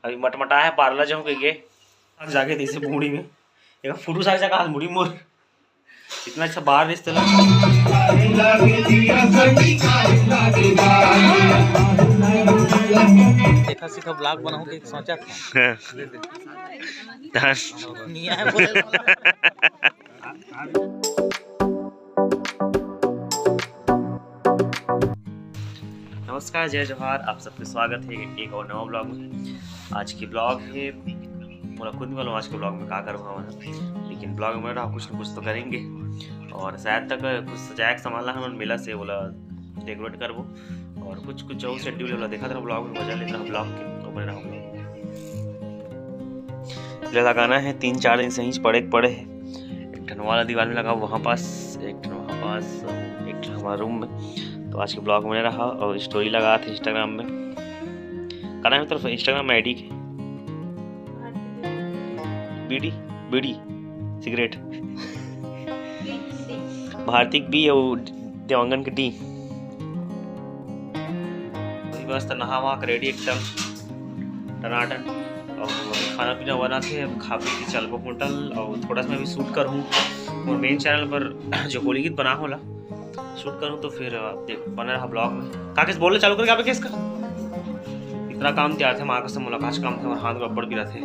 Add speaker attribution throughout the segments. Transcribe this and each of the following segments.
Speaker 1: अभी मटमटा है पार्लर जाऊँ के जाके थे इसे बूढ़ी में एक फोटो सारी जगह मुड़ी मोर इतना अच्छा बाहर रिश्ते
Speaker 2: देखा सीखा ब्लॉग बनाऊं के सोचा
Speaker 1: नमस्कार, जय जोहार, आप सबका स्वागत है एक और नवा ब्लॉग में। आज की ब्लॉग है मोला खुद वालों आज के ब्लॉग में का करवा लेकिन ब्लॉग में रहा कुछ न कुछ तो करेंगे और शायद तक कुछ सजाया संभालना है मेला से बोला डेकोरेट करबो और कुछ कुछ जो शेड्यूल वाला देखा था ब्लॉग में मजा लेता रहा ब्लॉग के तो बने रहा ब्लॉग लगाना है 3-4 दिन से ही पड़े है। एक ठन वाला दीवार में लगा वहाँ पास, एक ठन वहाँ पास, एक ठन हमारे रूम में। तो आज के ब्लॉग में रहा और स्टोरी लगा थे इंस्टाग्राम में। का नाम है तरफ इंस्टाग्राम आईडी के बीडी सिगरेट भारती बी और देवांगन के डी बस नहा वहा रेडी एकदम टनाटन और खाना पीना बना थे। अब खा पी के चल होटल और थोड़ा सा मैं भी शूट करूँ और मेन चैनल पर जो होली गीत बना होला शूट करूँ तो फिर देख बना रहा ब्लॉग में। काकेश बोले चालू करके आप केस का इतना काम तैयार थे माँ से मुलाकात काम थे और हाथ गड़बड़ भी रहते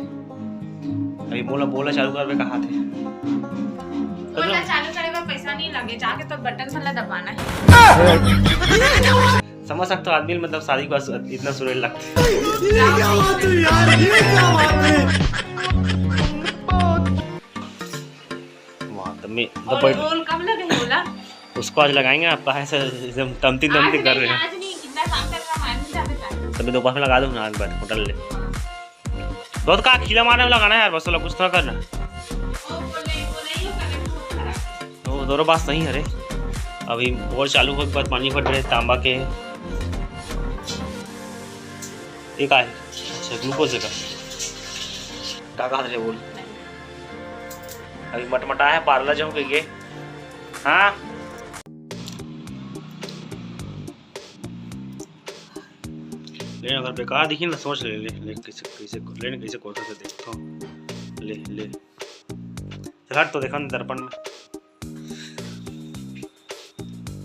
Speaker 1: अभी बोला चालू कर कहा थे
Speaker 3: बोला चालू करेगा पैसा नहीं लगे जाके तो बटन वाला दबाना है।
Speaker 1: समझ सकते हो आदमी मतलब शादी को इतना सुरेल लगता
Speaker 3: कब लगे बोला
Speaker 1: उसको आज लगाएंगे आपका ऐसे एकदम तमती कर रहे हैं तभी दोपहर में लगा दूँ ना बार होटल ले बहुत का खिला मारने में लगाना है यार बस कुछ थोड़ा करना तो दोनों बात सही है रे। अभी और चालू हो के बाद पानी फट रहे तांबा के एक आए अच्छा ग्लूकोज का कहा थे बोल अभी मटमटा है पार्लर जाऊँ के हाँ लेकिन अगर बेकार दिखी ना सोच ले कैसे कोटा से देखता हूँ ले हट तो देखा दर्पण में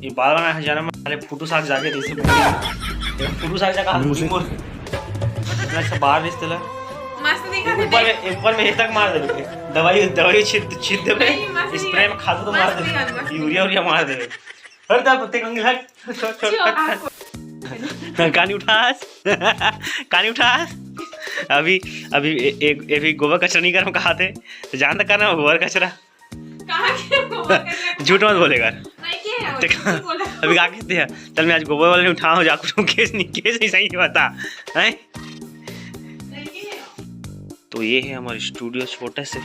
Speaker 1: ये बाल बना है जाना मैं फोटो साथ जाके जैसे फोटो साथ जाकर इतना अच्छा बाहर रिश्ते ला
Speaker 3: मस्त दिखा
Speaker 1: ऊपर में तक मार दे दवाई छीट दे स्प्रे में खाद तो मार दे यूरिया मार दे हर दा पत्ते कंगी हट कानी उठास अभी एक गोबर कचरा नहीं कर कहा थे तो जान तक करना गोबर कचरा झूठ मत बोलेगा अभी क्या कहते हैं चल मैं आज गोबर वाले उठाऊँ जाकर केस नहीं सही बता है। तो ये है हमारे स्टूडियो छोटे से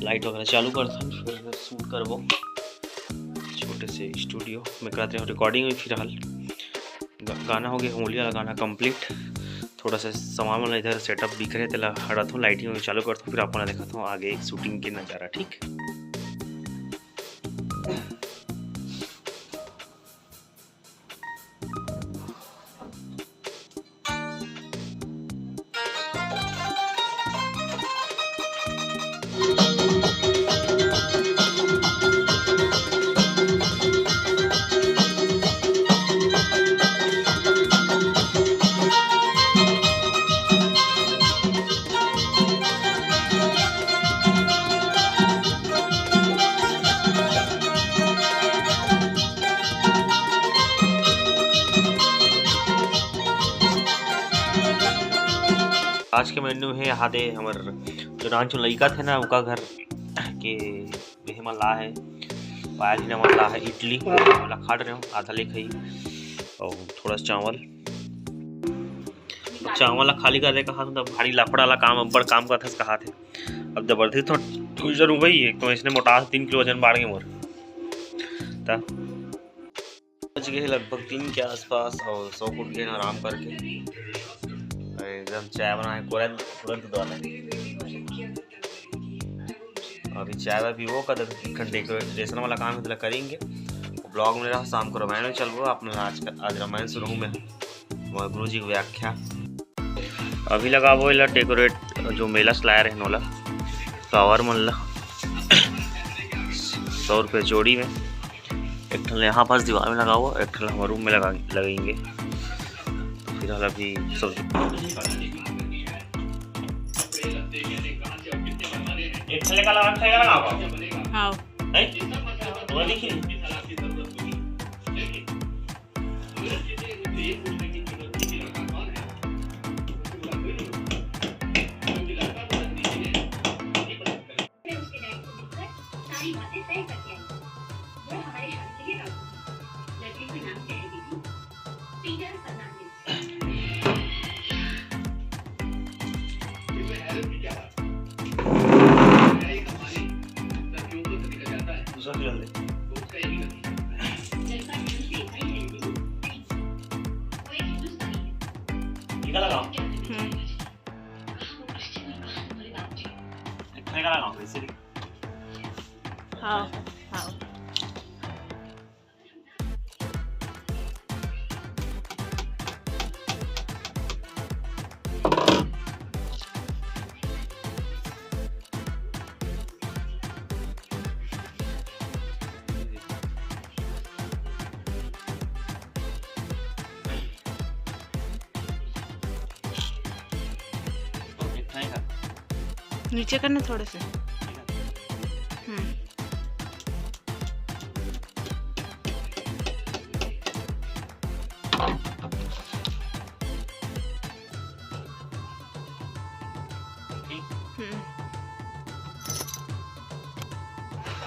Speaker 1: लाइट वगैरह चालू करता हूँ फिर शूट करवो छोटे से स्टूडियो में कराते हैं रिकॉर्डिंग में। फिलहाल गाना हो गया होली वाला गाना कंप्लीट। थोड़ा सा सामान वाला इधर सेटअप दिख रहे थे हटाता हूँ लाइटिंग चालू करता हूँ फिर आपको दिखाता हूँ आगे एक शूटिंग के नज़ारा। ठीक आज के मेन्यू है यहाँ दे हमार जो नान लड़का थे ना उनका घर के मेहमान ला है पायल ही ला है इडली वाला खा रहे हो आधा ले खाई और थोड़ा चावल खाली कर दे कहा तो भारी लापड़ा वाला काम बड़ काम का था कहा थे। अब जबरदस्ती तो वजन हो गई एक तो इसने मोटा 3 किलो वजन बढ़ गए मोर बच गए लगभग 3 के आसपास और 100 फुट गए आराम करके एकदम चाय बनाए तुरंत वाला अभी चाय भी वो कर डेकोरेशन वाला काम है करेंगे। ब्लॉग में रहा शाम को रामायण में चल रहा अपना आज रामायण शुरू में गुरु जी की व्याख्या अभी लगाबो एला डेकोरेट जो मेला चलाया रहे नोला फ्लावर मन ला 100 रुपये जोड़ी में। एक ठन यहाँ पास दीवार में लगाओ, एक ठन हमारे रूम में लगेंगे। तो फिलहाल अभी सब एक ठन का लगाओ
Speaker 3: हाँ
Speaker 1: वो देखिए
Speaker 3: हाँ हाँ नीचे करना थोड़े से।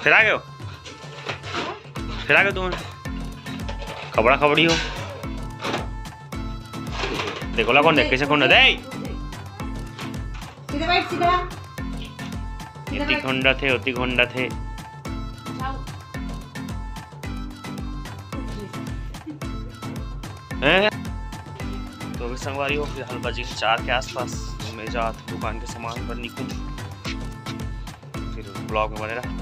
Speaker 1: फिर आ गए तुम खबड़ा खबड़ी हो देखो ला कौन देख कैसे कौन दे इतनी घंटा थे तो भी संगवारी हो फिर बजे 4 के आसपास मैं जा दुकान के सामान पर निकलूं, फिर ब्लॉग में बने रहा।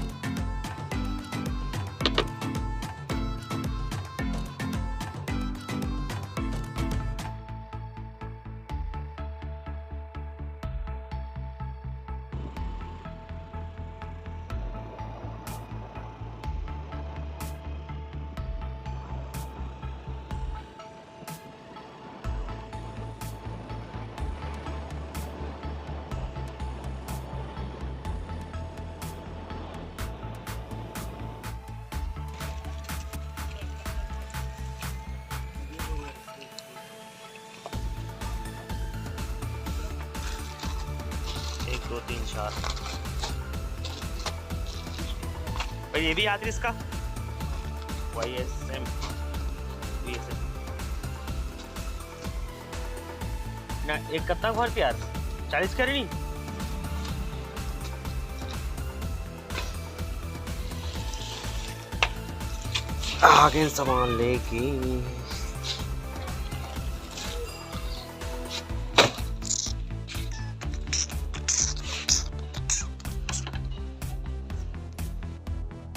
Speaker 1: एक 2 3 4 भाई ये भी याद इसका YSM ना एक कितना भर यार 40 करे नहीं आगे सामान लेके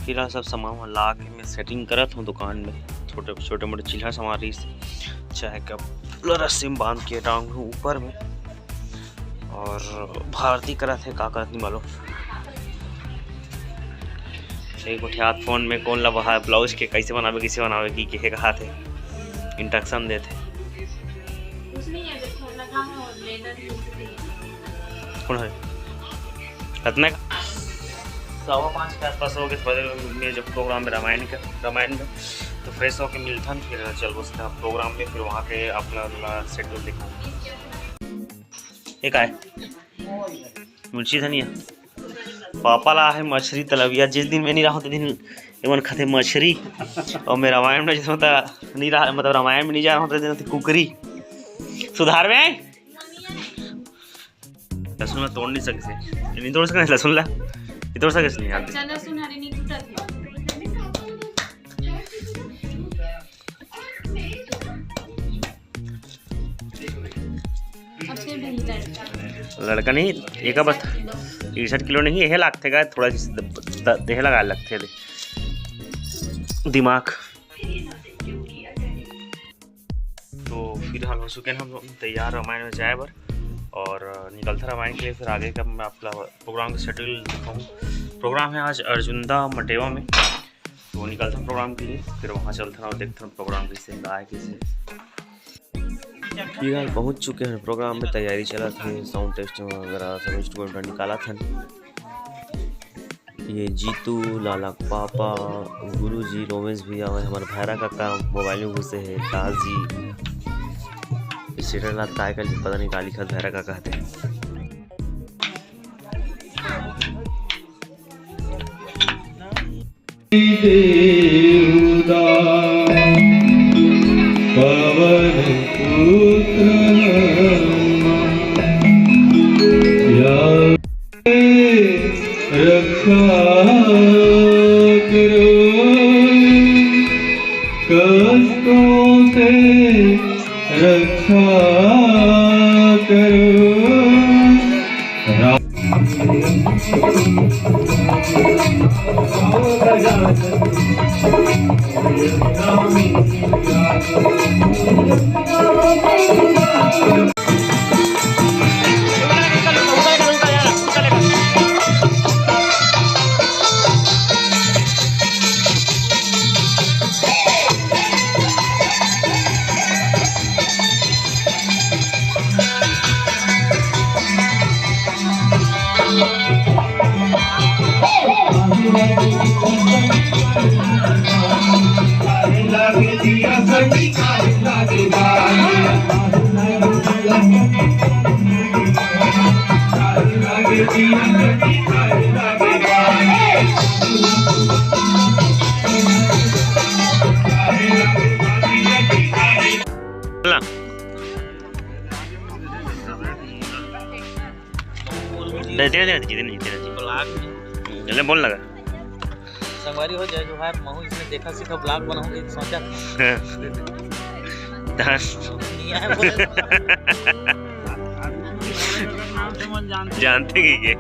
Speaker 1: फिलहाल सब सामान ला के मैं सेटिंग करत हूँ दुकान में। छोटे मोटे चिल्हा सामान रही चाहे कब रस्सी में बांध के टांग हूँ ऊपर में और भारती करत है का करत नहीं मालूम। एक हाथ फोन में कौन ला बहा ब्लाउज के कैसे बनावे की के कहा थे इंस्ट्रक्शन देते कौन है कितने 5:15 के आसपास हो गए में जब प्रोग्राम में रामायण में तो फ्रेश होके मिलता फिर चल उसका प्रोग्राम में फिर वहाँ के अपना शेड्यूल देखो। एक आए मुंशी धनिया पापा ला है मछली तलबिया जिस दिन मैं नहीं रहा दिन एवं खाते मछली और मैं रामायण में जिसमें नहीं रहा मतलब रामायण में नहीं जा रहा हूँ तो कुकरी सुधार में लहसुन में तोड़ नहीं सकते नहीं तोड़ सकते लहसुन ला ये तोड़ सकते नहीं यार
Speaker 3: लहसुन हरी नहीं टूटा
Speaker 1: लड़का नहीं एक बस 63 किलो नहीं यह लागते का थोड़ा देह लगा लगते दिमाग। तो फिलहाल हो चुके हैं हम तैयार रामायण में जाए बर और निकलता रहा वाइन के लिए। फिर आगे का मैं आपका प्रोग्राम का शेड्यूल दिखाऊँ। प्रोग्राम है आज अर्जुंदा मटेवा में, तो निकलता हूँ प्रोग्राम के लिए, फिर वहाँ चलता रहा और देखता हूँ प्रोग्राम कैसे आए कैसे। फिलहाल पहुँच चुके हैं प्रोग्राम में, तैयारी चला थी, साउंड टेस्ट वगैरह सब इंस्ट्रूमेंट निकाला था। ये जीतू, लाला पापा, गुरुजी, रोमेश भैया, हमारे भैरा काका मोबाइल में घुसे है, ताजी स्टेटर लात काय कर पता नहीं का लिखा भैरा काका कहते हैं।
Speaker 4: पवन पुत्र रक्षा करो, कष्टों से रक्षा करो।
Speaker 1: बोल लगा
Speaker 2: संगवारी हो जाए जो है महू इसने देखा सीखा ब्लॉग बनाऊंगा एक सोचा
Speaker 1: जानते कि